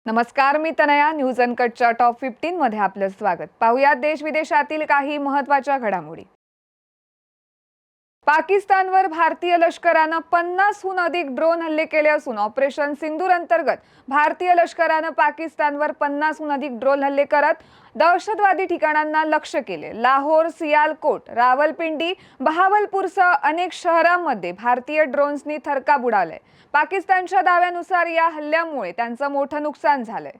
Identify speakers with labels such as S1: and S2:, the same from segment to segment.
S1: नमस्कार, मी Tanaya. News अनकटच्या top 15 मध्ये आपलं स्वागत. पाहुयात देश विदेशातील काही महत्त्वाच्या घडामोडी. पाकिस्तानवर भारतीय लष्करानं 50हून अधिक ड्रोन हल्ले केले असून ऑपरेशन सिंदूर अंतर्गत भारतीय लष्करानं पाकिस्तानवर 50हून अधिक ड्रोन हल्ले करत दहशतवादी ठिकाणांना लक्ष्य केले. लाहोर, सियालकोट, रावलपिंडी, बहावलपूरसह अनेक शहरांमध्ये भारतीय ड्रोन्सनी थरकाप उडालाय. पाकिस्तानच्या दाव्यानुसार या हल्ल्यामुळे त्यांचं मोठं नुकसान झालंय.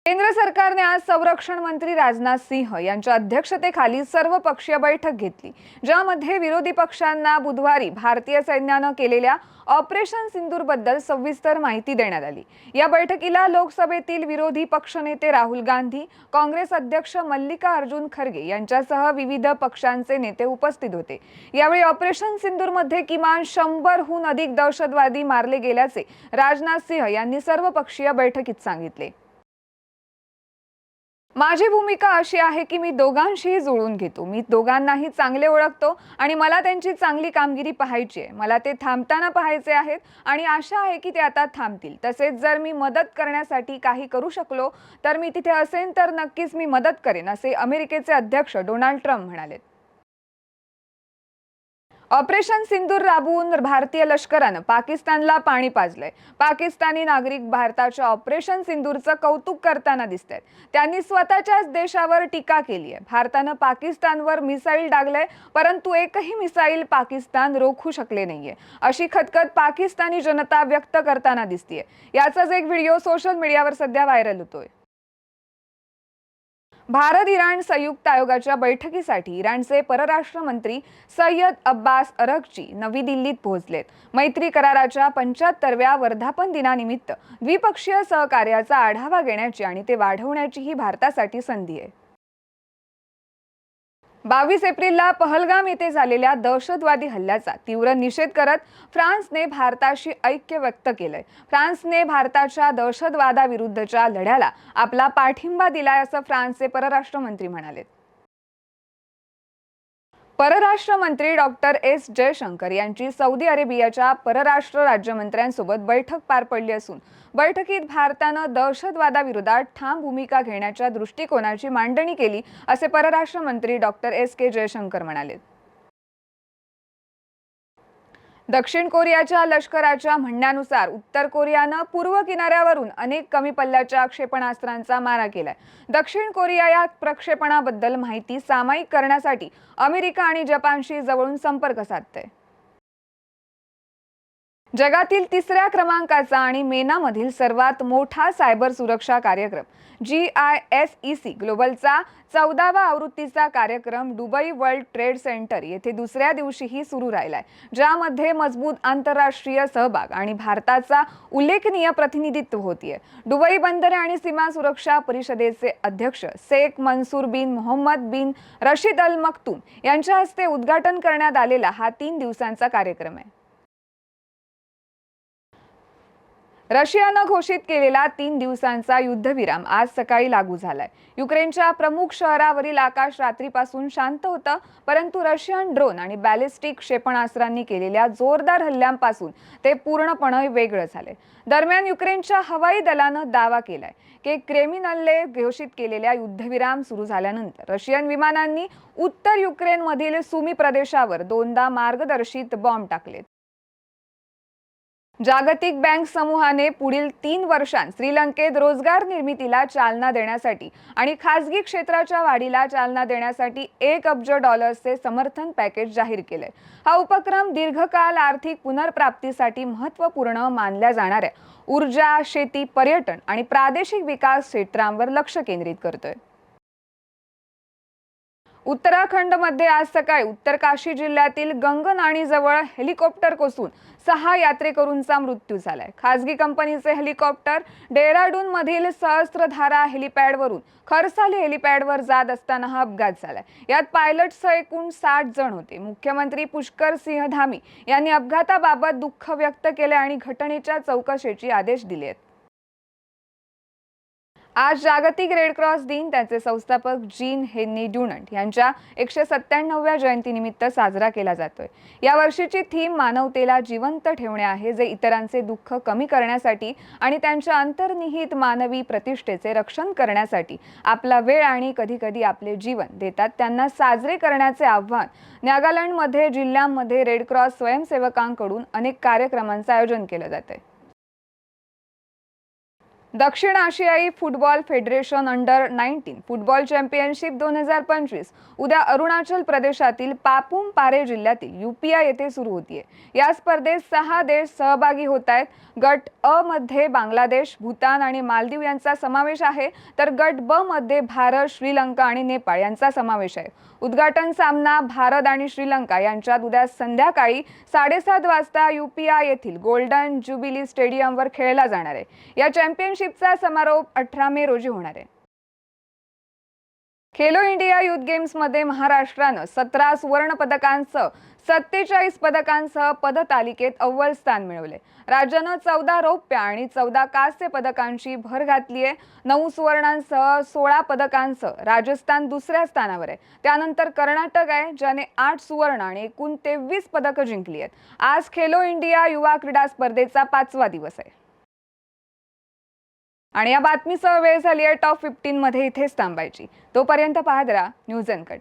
S1: केंद्र सरकारने आज संरक्षण मंत्री राजनाथ सिंह यांच्या अध्यक्षतेखाली सर्वपक्षीय बैठक घेतली, ज्यामध्ये विरोधी पक्षांना बुधवारी भारतीय सैन्यानं केलेल्या ऑपरेशन सिंदूर बद्दल सविस्तर माहिती देण्यात आली. या बैठकीला लोकसभेतील विरोधी पक्षनेते राहुल गांधी, काँग्रेस अध्यक्ष मल्लिकार्जुन खरगे यांच्यासह विविध पक्षांचे नेते उपस्थित होते. यावेळी ऑपरेशन सिंदूरमध्ये किमान 100हून अधिक दहशतवादी मारले गेल्याचे राजनाथ सिंह यांनी सर्वपक्षीय बैठकीत सांगितले. माझी भूमिका अशी आहे की मी दोघांशीही जुळून घेतो. मी दोघांनाही चांगले ओळखतो आणि मला त्यांची चांगली कामगिरी पाहायची आहे. मला ते थांबताना पाहायचे आहेत आणि आशा आहे की ते आता थांबतील. तसेच जर मी मदत करण्यासाठी काही करू शकलो तर मी तिथे असेन तर नक्कीच मी मदत करेन, असे अमेरिकेचे अध्यक्ष डोनाल्ड ट्रम्प म्हणाले. ऑपरेशन सिंदूर राबवून भारतीय लष्करानं पाकिस्तानला पाणी पाजलंय. पाकिस्तानी नागरिक भारताच्या ऑपरेशन सिंदूरचं कौतुक करताना दिसतात. त्यांनी स्वतःच्याच देशावर टीका केली आहे. भारतानं पाकिस्तानवर मिसाईल डागलंय, परंतु एकही मिसाईल पाकिस्तान रोखू शकले नाहीये, अशी खदखद पाकिस्तानी जनता व्यक्त करताना दिसतीये. याचाच एक व्हिडिओ सोशल मीडियावर सध्या व्हायरल होतोय. भारत इराण संयुक्त आयोगाच्या बैठकीसाठी इराणचे परराष्ट्र मंत्री सय्यद अब्बास अरगची नवी दिल्लीत पोहोचलेत. मैत्री कराराच्या 75व्या वर्धापन दिनानिमित्त द्विपक्षीय सहकार्याचा आढावा घेण्याची आणि ते वाढवण्याची ही भारतासाठी संधी आहे. 22 एप्रिलला पहलगाम येथे झालेल्या दहशतवादी हल्ल्याचा तीव्र निषेध करत फ्रान्सने भारताशी ऐक्य व्यक्त केलंय. फ्रान्सने भारताच्या दहशतवादाविरुद्धच्या लढ्याला आपला पाठिंबा दिलाय, असं फ्रान्सचे परराष्ट्र मंत्री म्हणाले. परराष्ट्र मंत्री डॉक्टर एस जयशंकर यांची सौदी अरेबियाच्या परराष्ट्र राज्यमंत्र्यांसोबत बैठक पार पडली असून बैठकीत भारतानं दहशतवादाविरोधात ठाम भूमिका घेण्याच्या दृष्टिकोनाची मांडणी केली, असे परराष्ट्र मंत्री डॉक्टर एस के जयशंकर म्हणाले. दक्षिण कोरियाच्या लष्कराच्या म्हणण्यानुसार उत्तर कोरियानं पूर्व किनाऱ्यावरून अनेक कमी पल्ल्याच्या क्षेपणास्त्रांचा मारा केलाय. दक्षिण कोरिया या प्रक्षेपणाबद्दल माहिती सामायिक करण्यासाठी अमेरिका आणि जपानशी जवळून संपर्क साधतंय. जगातील 3ऱ्या क्रमांकाचा आणि मेनामधील सर्वात मोठा सायबर सुरक्षा कार्यक्रम GISEC ग्लोबलचा 14वा आवृत्तीचा कार्यक्रम दुबई वर्ल्ड ट्रेड सेंटर येथे दुसऱ्या दिवशीही सुरू राहिलाय, ज्यामध्ये मजबूत आंतरराष्ट्रीय सहभाग आणि भारताचा उल्लेखनीय प्रतिनिधित्व होतीये. दुबई बंदरे आणि सीमा सुरक्षा परिषदेचे अध्यक्ष शेख मंसूर बिन मोहम्मद बिन रशीद अल मक्तूम यांच्या हस्ते उद्घाटन करण्यात आलेला हा 3 दिवसांचा कार्यक्रम आहे. रशियानं घोषित केलेला 3 दिवसांचा युद्धविराम आज सकाळी लागू झालाय. युक्रेनच्या प्रमुख शहरावरील आकाश रात्रीपासून शांत होतं, परंतु रशियन ड्रोन आणि बॅलिस्टिक क्षेपणास्त्रांनी केलेल्या जोरदार हल्ल्यांपासून ते पूर्णपणे वेगळं झाले. दरम्यान युक्रेनच्या हवाई दलानं दावा केलाय की क्रेमिनलने घोषित केलेल्या युद्धविराम सुरू झाल्यानंतर रशियन विमानांनी उत्तर युक्रेनमधील सुमी प्रदेशावर 2दा मार्गदर्शित बॉम्ब टाकलेत. जागतिक बँक समूहाने पुढील 3 वर्षांत श्रीलंकेत रोजगार निर्मितीला चालना देण्यासाठी आणि खासगी क्षेत्राच्या वाढीला चालना देण्यासाठी $1 अब्ज समर्थन पॅकेज जाहीर केले. हा उपक्रम दीर्घकाळ आर्थिक पुनर्प्राप्तीसाठी महत्त्वपूर्ण मानल्या जाणाऱ्या ऊर्जा, शेती, पर्यटन आणि प्रादेशिक विकास क्षेत्रांवर लक्ष केंद्रित करतोय. उत्तराखंडमध्ये आज सकाळी उत्तरकाशी जिल्ह्यातील गंगनाणीजवळ हेलिकॉप्टर कोसळून 6 यात्रेकरूंचा मृत्यू झालाय. खासगी कंपनीचे हेलिकॉप्टर डेहराडूनमधील सहस्त्रधारा हेलिपॅडवरून खरसाली हेलिपॅडवर जात असताना हा अपघात झालाय. यात पायलटसह एकूण 60 जण होते. मुख्यमंत्री पुष्कर सिंह धामी यांनी अपघाताबाबत दुःख व्यक्त केले आणि घटनेच्या चौकशीचे आदेश दिले आहेत. आज जागतिक रेड क्रॉस दिन त्याचे संस्थापक जीन हेन्री ड्युनंट यांच्या 197व्या जयंतीनिमित्त साजरा केला जातोय। या वर्षीची थीम मानवतेला जिवंत ठेवणे आहे, जे इतरांचे दुःख कमी करण्यासाठी आणि त्यांच्या अंतर्निहित मानवी प्रतिष्ठेचे रक्षण करण्यासाठी आपला वेळ आणि कधी-कधी आपले जीवन देतात। त्यांना साजरे करण्याचे आव्हान नागालँडमध्ये जिल्ह्यांमध्ये रेड क्रॉस स्वयंसेवकांकडून अनेक कार्यक्रमांचे आयोजन केले जाते। दक्षिण आशियाई football federation under 19 football championship 2025 उद्या अरुणाचल प्रदेशातील पापुम पारे जिल्ह्यातील यूपिया येथे सुरू होतीये। या स्पर्धेत 6 देश सहभागी होत आहेत। गट अ मध्ये बांगलादेश, भूतान आणि मालदीव यांचा समावेश आहे, तर गट ब मध्ये भारत, श्रीलंका आणि नेपाळ यांचा समावेश आहे। उद्घाटन सामना भारत आणि श्रीलंका यांच्यात उद्या संध्याकाळी 7:30 वाजता यूपिया येथील गोल्डन ज्युबिली स्टेडियमवर खेळला जाणार आहे। या चॅम्पियनशिपचा समारोप 18 मे रोजी होणार आहे। खेलो इंडिया युथ गेम्स मध्ये महाराष्ट्रानं 17 सुवर्ण पदकांसह 47 पदकांसह पदतालिकेत अव्वल स्थान मिळवले। राज्यानं 14 रौप्य आणि 14 कांस्य पदकांची भर घातली आहे। 9 सुवर्णांसह 16 पदकांसह राजस्थान दुसऱ्या स्थानावर आहे। त्यानंतर कर्नाटक आहे, ज्याने 8 सुवर्ण आणि एकूण 23 पदकं जिंकली आहेत। आज खेलो इंडिया युवा क्रीडा स्पर्धेचा 5वा दिवस आहे। आणि या बातमीसह वेळ झाली आहे टॉप 15 मध्ये इथेच थांबायची। तोपर्यंत पाहत राहा न्यूज अनकट।